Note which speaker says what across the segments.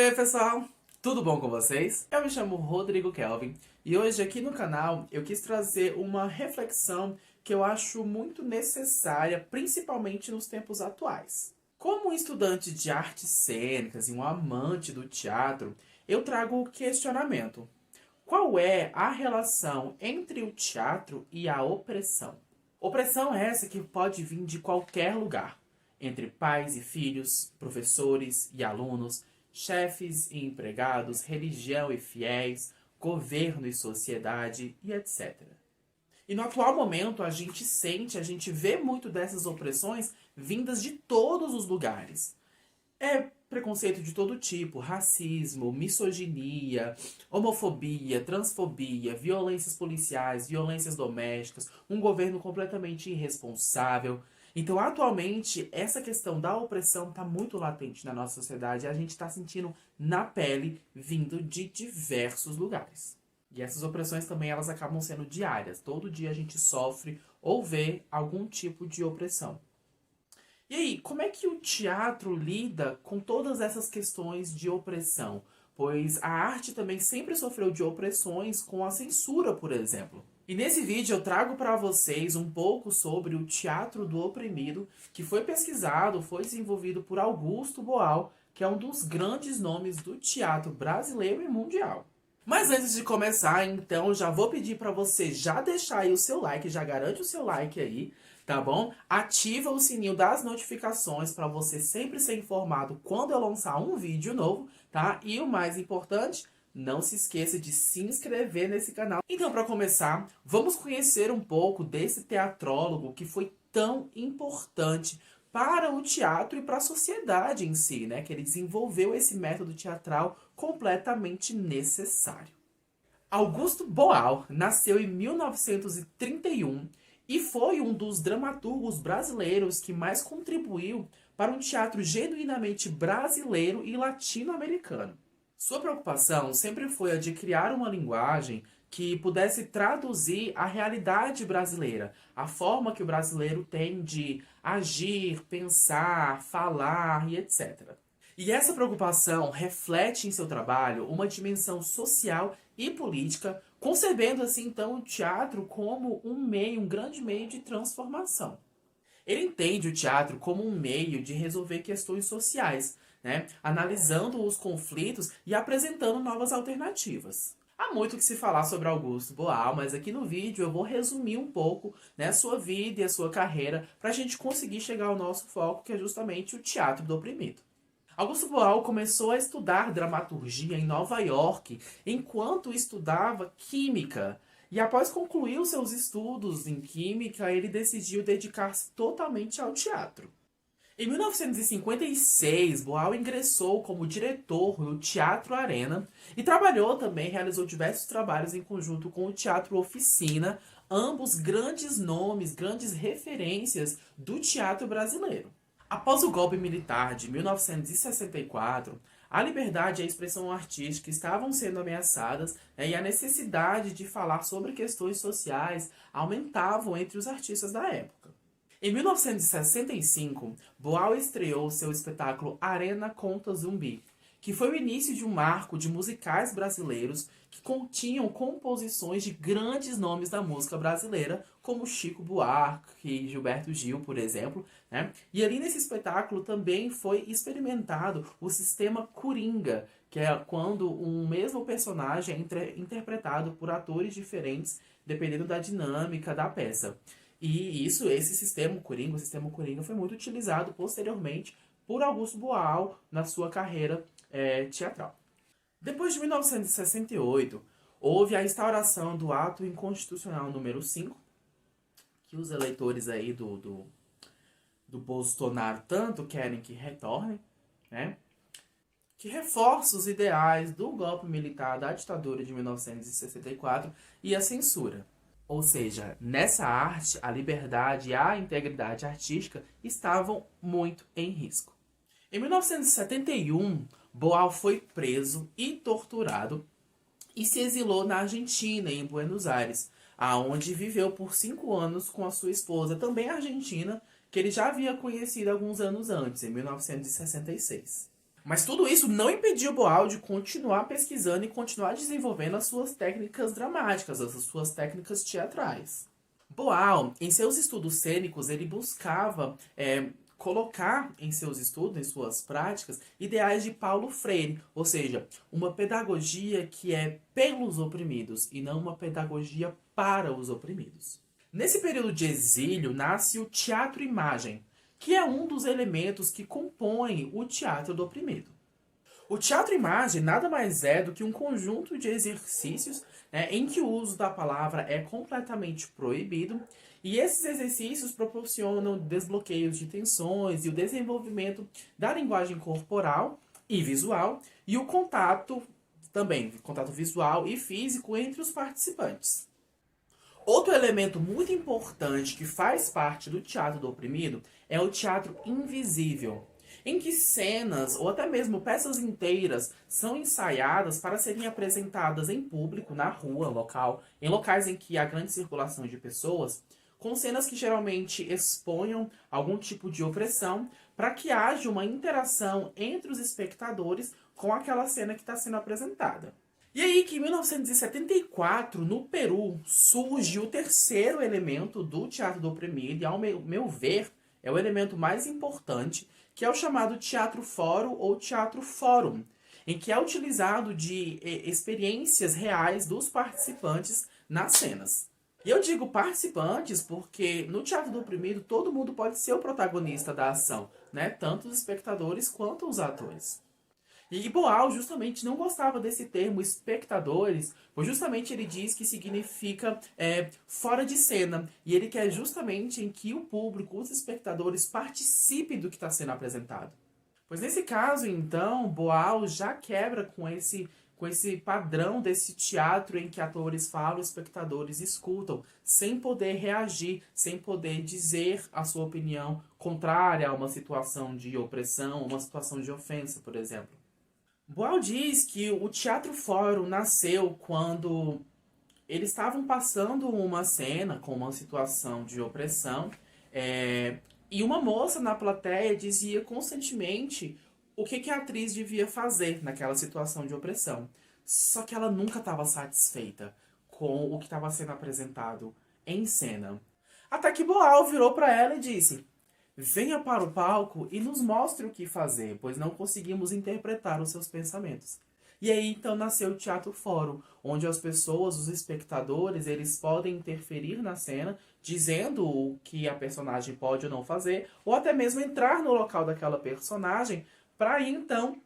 Speaker 1: aí, pessoal? Tudo bom com vocês? Eu me chamo Rodrigo Kelvin e hoje aqui no canal eu quis trazer uma reflexão que eu acho muito necessária, principalmente nos tempos atuais. Como um estudante de artes cênicas e um amante do teatro, eu trago o questionamento: qual é a relação entre o teatro e a opressão? Opressão é essa que pode vir de qualquer lugar, entre pais e filhos, professores e alunos, chefes e empregados, religião e fiéis, governo e sociedade e etc. E no atual momento a gente vê muito dessas opressões vindas de todos os lugares. É preconceito de todo tipo, racismo, misoginia, homofobia, transfobia, violências policiais, violências domésticas, um governo completamente irresponsável. Então, atualmente, essa questão da opressão está muito latente na nossa sociedade e a gente está sentindo na pele, vindo de diversos lugares. E essas opressões também elas acabam sendo diárias. Todo dia a gente sofre ou vê algum tipo de opressão. E aí, como é que o teatro lida com todas essas questões de opressão? Pois a arte também sempre sofreu de opressões com a censura, por exemplo. E nesse vídeo eu trago para vocês um pouco sobre o teatro do oprimido, que foi pesquisado, foi desenvolvido por Augusto Boal, que é um dos grandes nomes do teatro brasileiro e mundial. Mas antes de começar, então, já vou pedir para você já deixar aí o seu like, já garante o seu like aí, tá bom? Ativa o sininho das notificações para você sempre ser informado quando eu lançar um vídeo novo, tá? E o mais importante, não se esqueça de se inscrever nesse canal. Então, para começar, vamos conhecer um pouco desse teatrólogo que foi tão importante para o teatro e para a sociedade em si, né? Que ele desenvolveu esse método teatral completamente necessário. Augusto Boal nasceu em 1931 e foi um dos dramaturgos brasileiros que mais contribuiu para um teatro genuinamente brasileiro e latino-americano. Sua preocupação sempre foi a de criar uma linguagem que pudesse traduzir a realidade brasileira, a forma que o brasileiro tem de agir, pensar, falar e etc. E essa preocupação reflete em seu trabalho uma dimensão social e política, concebendo assim então o teatro como um meio, um grande meio de transformação. Ele entende o teatro como um meio de resolver questões sociais, né? Analisando os conflitos e apresentando novas alternativas. Há muito o que se falar sobre Augusto Boal, mas aqui no vídeo eu vou resumir um pouco, né, a sua vida e a sua carreira para a gente conseguir chegar ao nosso foco, que é justamente o teatro do oprimido. Augusto Boal começou a estudar dramaturgia em Nova York enquanto estudava química. E após concluir os seus estudos em química, ele decidiu dedicar-se totalmente ao teatro. Em 1956, Boal ingressou como diretor no Teatro Arena e trabalhou também, realizou diversos trabalhos em conjunto com o Teatro Oficina, ambos grandes nomes, grandes referências do teatro brasileiro. Após o golpe militar de 1964, a liberdade e a expressão artística estavam sendo ameaçadas, né, e a necessidade de falar sobre questões sociais aumentavam entre os artistas da época. Em 1965, Boal estreou seu espetáculo Arena Conta Zumbi, que foi o início de um marco de musicais brasileiros que continham composições de grandes nomes da música brasileira, como Chico Buarque e Gilberto Gil, por exemplo, né? E ali nesse espetáculo também foi experimentado o sistema Coringa, que é quando um mesmo personagem é interpretado por atores diferentes, dependendo da dinâmica da peça. E esse sistema Coringa, o sistema Coringa foi muito utilizado posteriormente por Augusto Boal na sua carreira teatral. Depois de 1968, houve a instauração do Ato Inconstitucional número 5, que os eleitores aí do Bolsonaro tanto querem que retorne, né? Que reforça os ideais do golpe militar da ditadura de 1964 e a censura. Ou seja, nessa arte, a liberdade e a integridade artística estavam muito em risco. Em 1971, Boal foi preso e torturado e se exilou na Argentina, em Buenos Aires, aonde viveu por 5 anos com a sua esposa, também argentina, que ele já havia conhecido alguns anos antes, em 1966. Mas tudo isso não impediu Boal de continuar pesquisando e continuar desenvolvendo as suas técnicas dramáticas, as suas técnicas teatrais. Boal, em seus estudos cênicos, ele buscava colocar em seus estudos, em suas práticas, ideais de Paulo Freire, ou seja, uma pedagogia que é pelos oprimidos e não uma pedagogia para os oprimidos. Nesse período de exílio nasce o teatro-imagem, que é um dos elementos que compõem o teatro do oprimido. O teatro-imagem nada mais é do que um conjunto de exercícios, né, em que o uso da palavra é completamente proibido, e esses exercícios proporcionam desbloqueios de tensões e o desenvolvimento da linguagem corporal e visual, e o contato também, contato visual e físico entre os participantes. Outro elemento muito importante que faz parte do teatro do oprimido é o teatro invisível, em que cenas ou até mesmo peças inteiras são ensaiadas para serem apresentadas em público, na rua, em locais em que há grande circulação de pessoas, com cenas que geralmente exponham algum tipo de opressão, para que haja uma interação entre os espectadores com aquela cena que está sendo apresentada. E aí que em 1974, no Peru, surge o terceiro elemento do teatro do oprimido, e ao meu ver, é o elemento mais importante, que é o chamado teatro fórum ou teatro fórum, em que é utilizado de experiências reais dos participantes nas cenas. E eu digo participantes porque no teatro do oprimido todo mundo pode ser o protagonista da ação, né? Tanto os espectadores quanto os atores. E Boal justamente não gostava desse termo espectadores, pois justamente ele diz que significa fora de cena. E ele quer justamente em que o público, os espectadores, participem do que está sendo apresentado. Pois nesse caso, então, Boal já quebra com esse padrão desse teatro em que atores falam, espectadores escutam, sem poder reagir, sem poder dizer a sua opinião contrária a uma situação de opressão, uma situação de ofensa, por exemplo. Boal diz que o Teatro Fórum nasceu quando eles estavam passando uma cena com uma situação de opressão e uma moça na plateia dizia constantemente o que a atriz devia fazer naquela situação de opressão. Só que ela nunca estava satisfeita com o que estava sendo apresentado em cena. Até que Boal virou para ela e disse: venha para o palco e nos mostre o que fazer, pois não conseguimos interpretar os seus pensamentos. E aí então nasceu o Teatro Fórum, onde as pessoas, os espectadores, eles podem interferir na cena, dizendo o que a personagem pode ou não fazer, ou até mesmo entrar no local daquela personagem, para então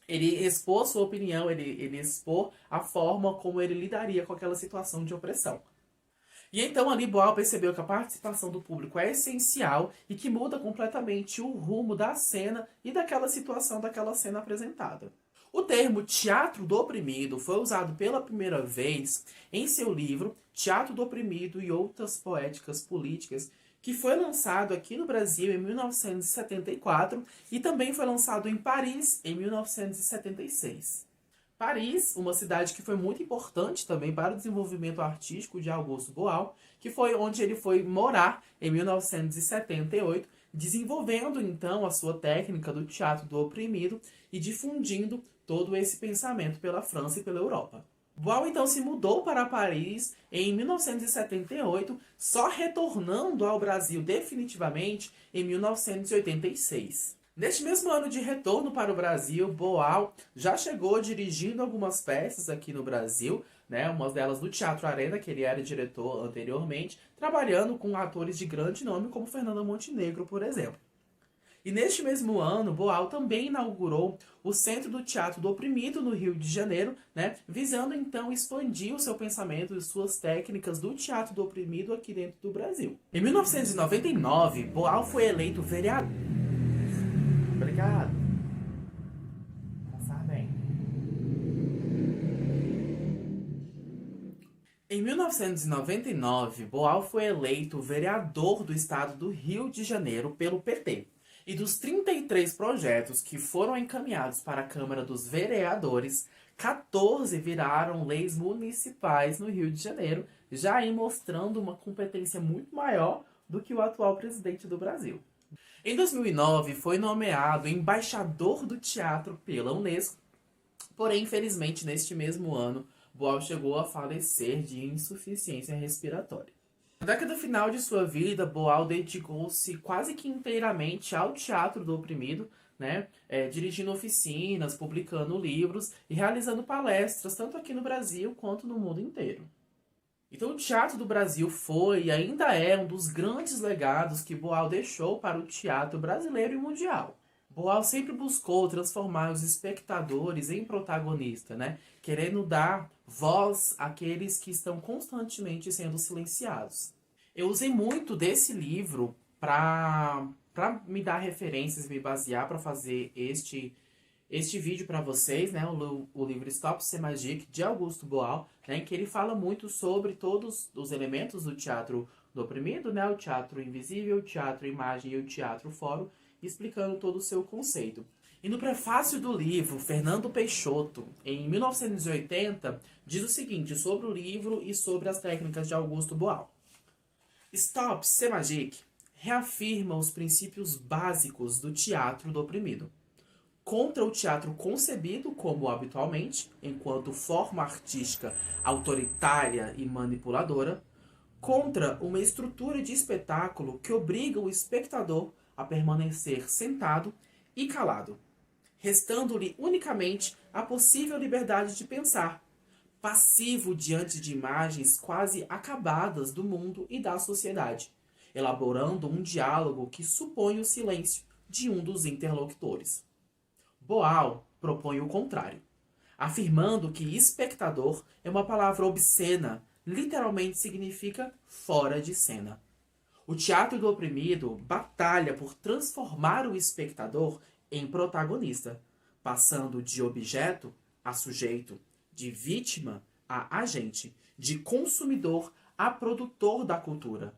Speaker 1: ele expor sua opinião, ele expor a forma como ele lidaria com aquela situação de opressão. E então ali Boal percebeu que a participação do público é essencial e que muda completamente o rumo da cena e daquela situação, daquela cena apresentada. O termo teatro do oprimido foi usado pela primeira vez em seu livro Teatro do Oprimido e Outras Poéticas Políticas, que foi lançado aqui no Brasil em 1974 e também foi lançado em Paris em 1976. Paris, uma cidade que foi muito importante também para o desenvolvimento artístico de Augusto Boal, que foi onde ele foi morar em 1978, desenvolvendo então a sua técnica do teatro do oprimido e difundindo todo esse pensamento pela França e pela Europa. Boal então se mudou para Paris em 1978, só retornando ao Brasil definitivamente em 1986. Neste mesmo ano de retorno para o Brasil, Boal já chegou dirigindo algumas peças aqui no Brasil, né? Uma delas no Teatro Arena, que ele era diretor anteriormente, trabalhando com atores de grande nome como Fernanda Montenegro, por exemplo. E neste mesmo ano, Boal também inaugurou o Centro do Teatro do Oprimido no Rio de Janeiro, né? Visando então expandir o seu pensamento e suas técnicas do teatro do oprimido aqui dentro do Brasil. Em 1999, Boal foi eleito vereador. Obrigado. Passar bem. Em 1999, Boal foi eleito vereador do estado do Rio de Janeiro pelo PT. E dos 33 projetos que foram encaminhados para a Câmara dos Vereadores, 14 viraram leis municipais no Rio de Janeiro, já aí mostrando uma competência muito maior do que o atual presidente do Brasil. Em 2009, foi nomeado embaixador do teatro pela Unesco, porém, infelizmente, neste mesmo ano, Boal chegou a falecer de insuficiência respiratória. Na década final de sua vida, Boal dedicou-se quase que inteiramente ao teatro do oprimido, né? Dirigindo oficinas, publicando livros e realizando palestras, tanto aqui no Brasil quanto no mundo inteiro. Então, o teatro do Brasil foi e ainda é um dos grandes legados que Boal deixou para o teatro brasileiro e mundial. Boal sempre buscou transformar os espectadores em protagonista, né? Querendo dar voz àqueles que estão constantemente sendo silenciados. Eu usei muito desse livro para me dar referências, me basear para fazer este vídeo para vocês, né, o livro Stop C'est Magique, de Augusto Boal, né, em que ele fala muito sobre todos os elementos do teatro do oprimido, né, o teatro invisível, o teatro imagem e o teatro fórum, explicando todo o seu conceito. E no prefácio do livro, Fernando Peixoto, em 1980, diz o seguinte sobre o livro e sobre as técnicas de Augusto Boal. Stop C'est Magique reafirma os princípios básicos do teatro do oprimido. Contra o teatro concebido como habitualmente, enquanto forma artística autoritária e manipuladora, contra uma estrutura de espetáculo que obriga o espectador a permanecer sentado e calado, restando-lhe unicamente a possível liberdade de pensar, passivo diante de imagens quase acabadas do mundo e da sociedade, elaborando um diálogo que supõe o silêncio de um dos interlocutores. Boal propõe o contrário, afirmando que espectador é uma palavra obscena, literalmente significa fora de cena. O teatro do oprimido batalha por transformar o espectador em protagonista, passando de objeto a sujeito, de vítima a agente, de consumidor a produtor da cultura.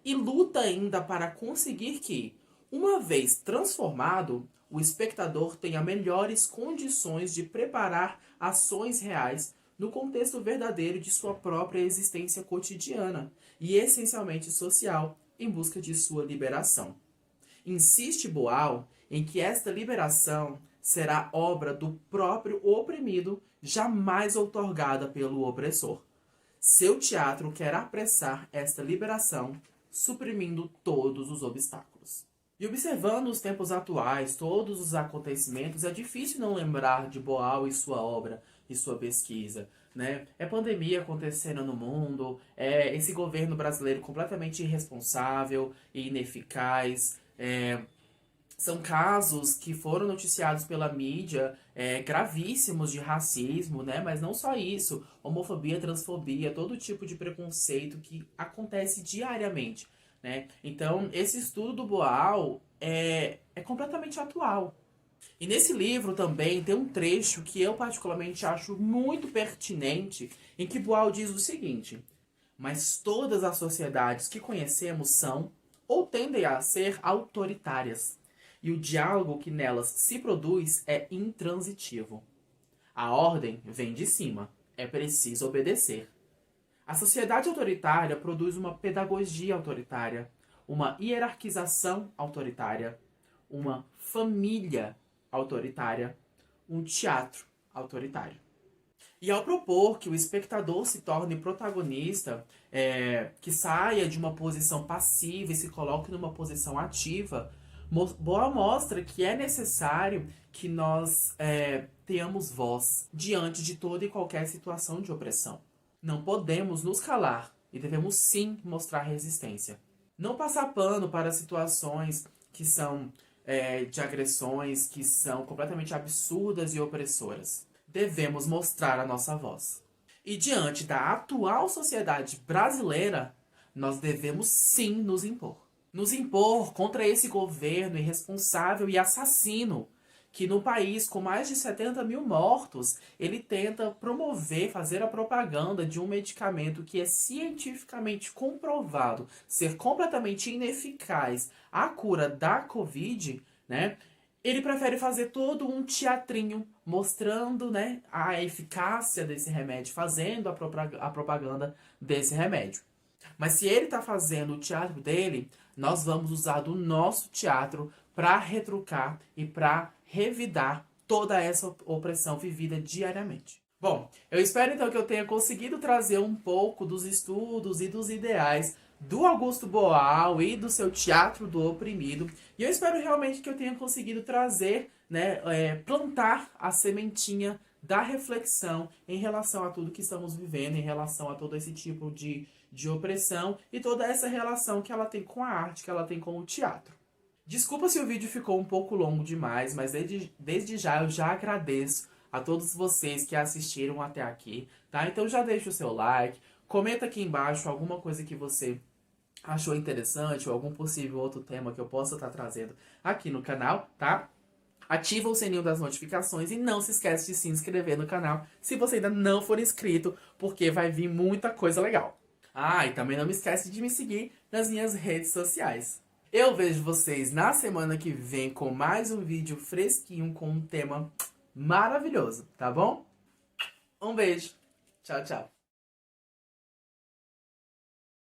Speaker 1: E luta ainda para conseguir que, uma vez transformado, o espectador tenha melhores condições de preparar ações reais no contexto verdadeiro de sua própria existência cotidiana e essencialmente social, em busca de sua liberação. Insiste Boal em que esta liberação será obra do próprio oprimido, jamais outorgada pelo opressor. Seu teatro quer apressar esta liberação, suprimindo todos os obstáculos. E observando os tempos atuais, todos os acontecimentos, é difícil não lembrar de Boal e sua obra e sua pesquisa, né? É pandemia acontecendo no mundo, é esse governo brasileiro completamente irresponsável e ineficaz, são casos que foram noticiados pela mídia, gravíssimos de racismo, né? Mas não só isso, homofobia, transfobia, todo tipo de preconceito que acontece diariamente, né? Então, esse estudo do Boal é completamente atual. E nesse livro também tem um trecho que eu particularmente acho muito pertinente, em que Boal diz o seguinte: mas todas as sociedades que conhecemos são, ou tendem a ser, autoritárias. E o diálogo que nelas se produz é intransitivo. A ordem vem de cima, é preciso obedecer. A sociedade autoritária produz uma pedagogia autoritária, uma hierarquização autoritária, uma família autoritária, um teatro autoritário. E ao propor que o espectador se torne protagonista, que saia de uma posição passiva e se coloque numa posição ativa, Boal mostra que é necessário que nós tenhamos voz diante de toda e qualquer situação de opressão. Não podemos nos calar e devemos sim mostrar resistência. Não passar pano para situações que são de agressões que são completamente absurdas e opressoras. Devemos mostrar a nossa voz. E diante da atual sociedade brasileira, nós devemos sim nos impor. Nos impor contra esse governo irresponsável e assassino, que no país com mais de 70 mil mortos, ele tenta promover, fazer a propaganda de um medicamento que é cientificamente comprovado ser completamente ineficaz à cura da Covid, né? Ele prefere fazer todo um teatrinho mostrando, né, a eficácia desse remédio, fazendo a propaganda desse remédio. Mas se ele está fazendo o teatro dele, nós vamos usar do nosso teatro para retrucar e para revidar toda essa opressão vivida diariamente. Bom, eu espero então que eu tenha conseguido trazer um pouco dos estudos e dos ideais do Augusto Boal e do seu Teatro do Oprimido. E eu espero realmente que eu tenha conseguido trazer, plantar a sementinha da reflexão em relação a tudo que estamos vivendo, em relação a todo esse tipo de opressão e toda essa relação que ela tem com a arte, que ela tem com o teatro. Desculpa se o vídeo ficou um pouco longo demais, mas desde já eu já agradeço a todos vocês que assistiram até aqui, tá? Então já deixa o seu like, comenta aqui embaixo alguma coisa que você achou interessante ou algum possível outro tema que eu possa estar trazendo aqui no canal, tá? Ativa o sininho das notificações e não se esquece de se inscrever no canal se você ainda não for inscrito, porque vai vir muita coisa legal. Ah, e também não me esquece de me seguir nas minhas redes sociais. Eu vejo vocês na semana que vem com mais um vídeo fresquinho com um tema maravilhoso, tá bom? Um beijo. Tchau, tchau.